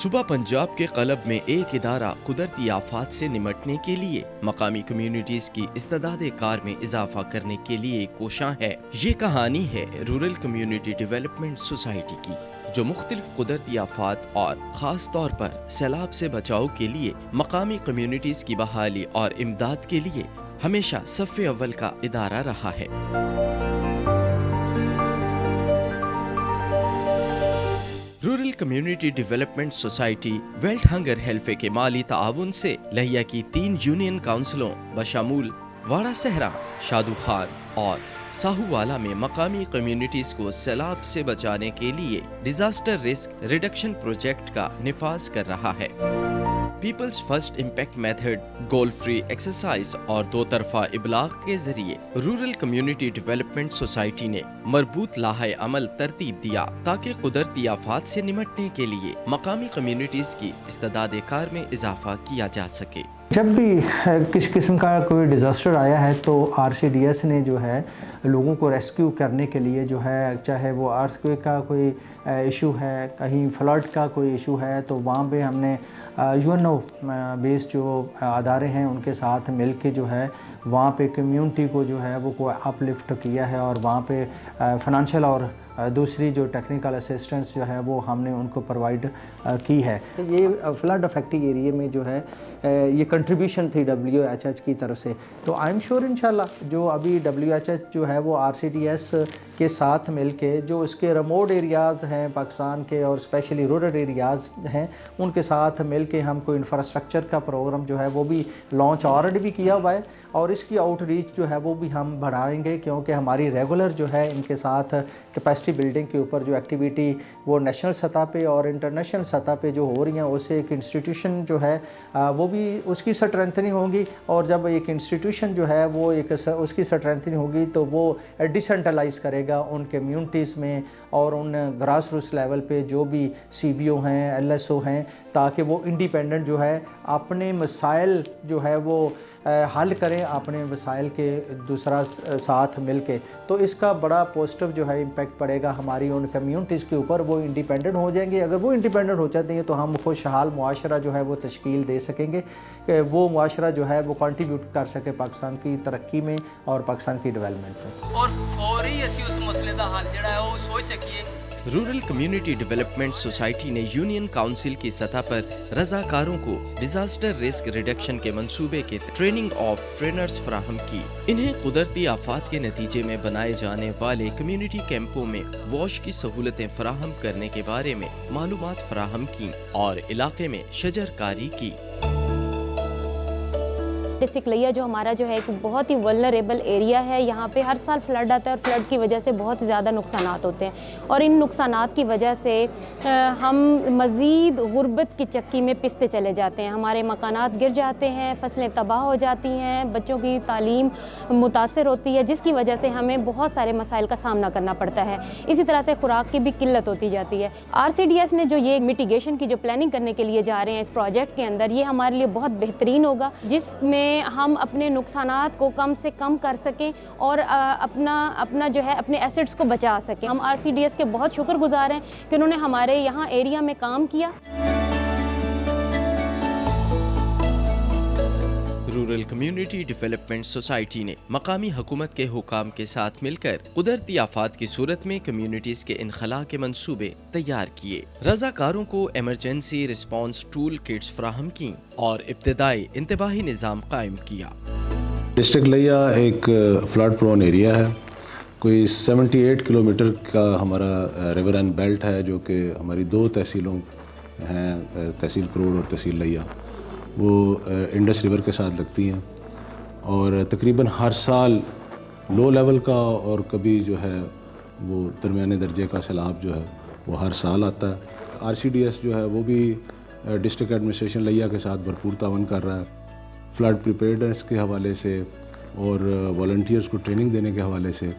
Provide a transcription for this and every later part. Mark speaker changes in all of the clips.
Speaker 1: صوبہ پنجاب کے قلب میں ایک ادارہ قدرتی آفات سے نمٹنے کے لیے مقامی کمیونٹیز کی استعداد کار میں اضافہ کرنے کے لیے کوشاں ہے۔ یہ کہانی ہے رورل کمیونٹی ڈیولپمنٹ سوسائٹی کی، جو مختلف قدرتی آفات اور خاص طور پر سیلاب سے بچاؤ کے لیے مقامی کمیونٹیز کی بحالی اور امداد کے لیے ہمیشہ صف اول کا ادارہ رہا ہے۔ Rural community development society Welthungerhilfe کے مالی تعاون سے لہیا کی 3 یونین کاؤنسلوں بشمول واڑہ صحرا، شادو خان اور ساہو والا میں مقامی کمیونٹیز کو سیلاب سے بچانے کے لیے ڈیزاسٹر رسک ریڈکشن پروجیکٹ کا نفاذ کر رہا ہے۔ پیپلز فرسٹ امپیکٹ میتھڈ، گول فری ایکسرسائز اور 2 طرفہ ابلاغ کے ذریعے رورل کمیونٹی ڈیولپمنٹ سوسائٹی نے مربوط لاہے عمل ترتیب دیا تاکہ قدرتی آفات سے نمٹنے کے لیے مقامی کمیونٹیز کی استعداد کار میں اضافہ کیا جا سکے۔
Speaker 2: جب بھی کسی قسم کا کوئی ڈیزاسٹر آیا ہے تو RCDS نے جو ہے لوگوں کو ریسکیو کرنے کے لیے جو ہے، چاہے وہ ارتھ کویک کا کوئی ایشو ہے، کہیں فلڈ کا کوئی ایشو ہے، تو وہاں پہ ہم نے UNO بیس جو ادارے ہیں ان کے ساتھ مل کے جو ہے وہاں پہ کمیونٹی کو جو ہے وہ کوئی اپ لفٹ کیا ہے، اور وہاں پہ فنانشل اور دوسری جو ٹیکنیکل اسسٹنس جو ہے وہ ہم نے ان کو پرووائڈ کی ہے۔ یہ فلڈ افیکٹڈ ایریے میں جو ہے یہ کنٹریبیوشن تھی WHH کی طرف سے، تو آئی ایم شیور انشاءاللہ جو ابھی WHH جو ہے وہ RCDS کے ساتھ مل کے جو اس کے ریموٹ ایریاز ہیں پاکستان کے اور اسپیشلی رورل ایریاز ہیں ان کے ساتھ مل کے ہم کوئی انفراسٹرکچر کا پروگرام جو ہے وہ بھی لانچ آلریڈی بھی کیا ہوا ہے، اور اس کی آؤٹ ریچ جو ہے وہ بھی ہم بڑھائیں گے، کیونکہ ہماری ریگولر جو ہے ان کے ساتھ کیپیسٹی بلڈنگ کے اوپر جو ایکٹیویٹی وہ نیشنل سطح پہ اور انٹرنیشنل سطح پہ جو ہو رہی ہیں، اس سے ایک انسٹیٹیوشن جو ہے وہ بھی اس کی اسٹرینتھنگ ہوگی، اور جب ایک انسٹیٹیوشن جو ہے وہ ایک اس کی اسٹرینتھنگ ہوگی تو وہ ڈیسینٹرلائز کرے گا ان کمیونٹیز میں اور ان گراس روٹس لیول پہ جو بھی CBO ہیں، LSO ہیں، تاکہ وہ انڈیپینڈنٹ جو ہے اپنے مسائل جو ہے وہ حل کریں، اپنے وسائل کے دوسرا ساتھ مل کے، تو اس کا بڑا پازیٹیو جو ہے امپیکٹ پڑے گا ہماری ان کمیونٹیز کے اوپر۔ وہ انڈیپینڈنٹ ہو جائیں گے، اگر وہ انڈیپینڈنٹ ہو جاتے ہیں تو ہم خوشحال معاشرہ جو ہے وہ تشکیل دے سکیں گے کہ وہ معاشرہ جو ہے وہ کنٹریبیوٹ کر سکے پاکستان کی ترقی میں اور پاکستان کی ڈیولپمنٹ میں، اور
Speaker 3: فوری اسی اس مسئلے کا حل جڑا ہے وہ سوچ سکیے۔
Speaker 1: رورل کمیونٹی ڈیولپمنٹ سوسائٹی نے یونین کاؤنسل کی سطح پر رضاکاروں کو ڈیزاسٹر رسک ریڈکشن کے منصوبے کے ٹریننگ آف ٹرینرز فراہم کی۔ انہیں قدرتی آفات کے نتیجے میں بنائے جانے والے کمیونٹی کیمپوں میں واش کی سہولتیں فراہم کرنے کے بارے میں معلومات فراہم کی اور علاقے میں شجر کاری کی۔
Speaker 4: ڈسٹرکٹ لیا جو ہمارا جو ہے ایک بہت ہی ولنریبل ایریا ہے، یہاں پہ ہر سال فلڈ آتا ہے اور فلڈ کی وجہ سے بہت زیادہ نقصانات ہوتے ہیں، اور ان نقصانات کی وجہ سے ہم مزید غربت کی چکی میں پستے چلے جاتے ہیں، ہمارے مکانات گر جاتے ہیں، فصلیں تباہ ہو جاتی ہیں، بچوں کی تعلیم متاثر ہوتی ہے، جس کی وجہ سے ہمیں بہت سارے مسائل کا سامنا کرنا پڑتا ہے۔ اسی طرح سے خوراک کی بھی قلت ہوتی جاتی ہے۔ RCDS نے جو یہ میٹیگیشن کی جو پلاننگ کرنے کے لیے جا رہے ہیں اس پروجیکٹ کے اندر، یہ ہمارے لیے بہت بہترین ہوگا، جس میں ہم اپنے نقصانات کو کم سے کم کر سکیں اور اپنا جو ہے اپنے ایسٹس کو بچا سکیں۔ ہم RCDS کے بہت شکر گزار ہیں کہ انہوں نے ہمارے یہاں ایریا میں کام کیا۔
Speaker 1: رورل کمیونٹی ڈیولپمنٹ سوسائٹی نے مقامی حکومت کے حکام کے ساتھ مل کر قدرتی آفات کی صورت میں کمیونٹیز کے انخلاء کے منصوبے تیار کیے، رضاکاروں کو ایمرجنسی رسپانس ٹول کٹس فراہم کی اور ابتدائی انتباہی نظام قائم کیا۔
Speaker 5: ڈسٹرکٹ لیا ایک فلڈ پرون ایریا ہے، کوئی 78 کلومیٹر کا ہمارا ریور اینڈ بیلٹ ہے، جو کہ ہماری 2 تحصیلوں ہیں، تحصیل کروڑ اور تحصیل لیا، وہ انڈس ریور کے ساتھ لگتی ہیں، اور تقریباً ہر سال لو لیول کا اور کبھی جو ہے وہ درمیانے درجے کا سیلاب جو ہے وہ ہر سال آتا ہے۔ RCDS جو ہے وہ بھی ڈسٹرکٹ ایڈمنسٹریشن لیا کے ساتھ بھرپور تعاون کر رہا ہے، فلڈ پریپیئرڈنس کے حوالے سے اور والنٹیئرز کو ٹریننگ دینے کے حوالے سے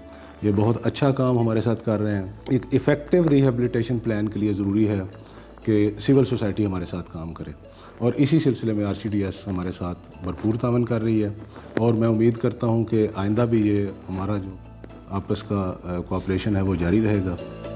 Speaker 5: یہ بہت اچھا کام ہمارے ساتھ کر رہے ہیں۔ ایک ایفیکٹو ریہیبلیٹیشن پلان کے لیے ضروری ہے کہ سول سوسائٹی ہمارے ساتھ کام کرے، اور اسی سلسلے میں RCDS ہمارے ساتھ بھرپور تعاون کر رہی ہے، اور میں امید کرتا ہوں کہ آئندہ بھی یہ ہمارا جو آپس کا کوآپریشن ہے وہ جاری رہے گا۔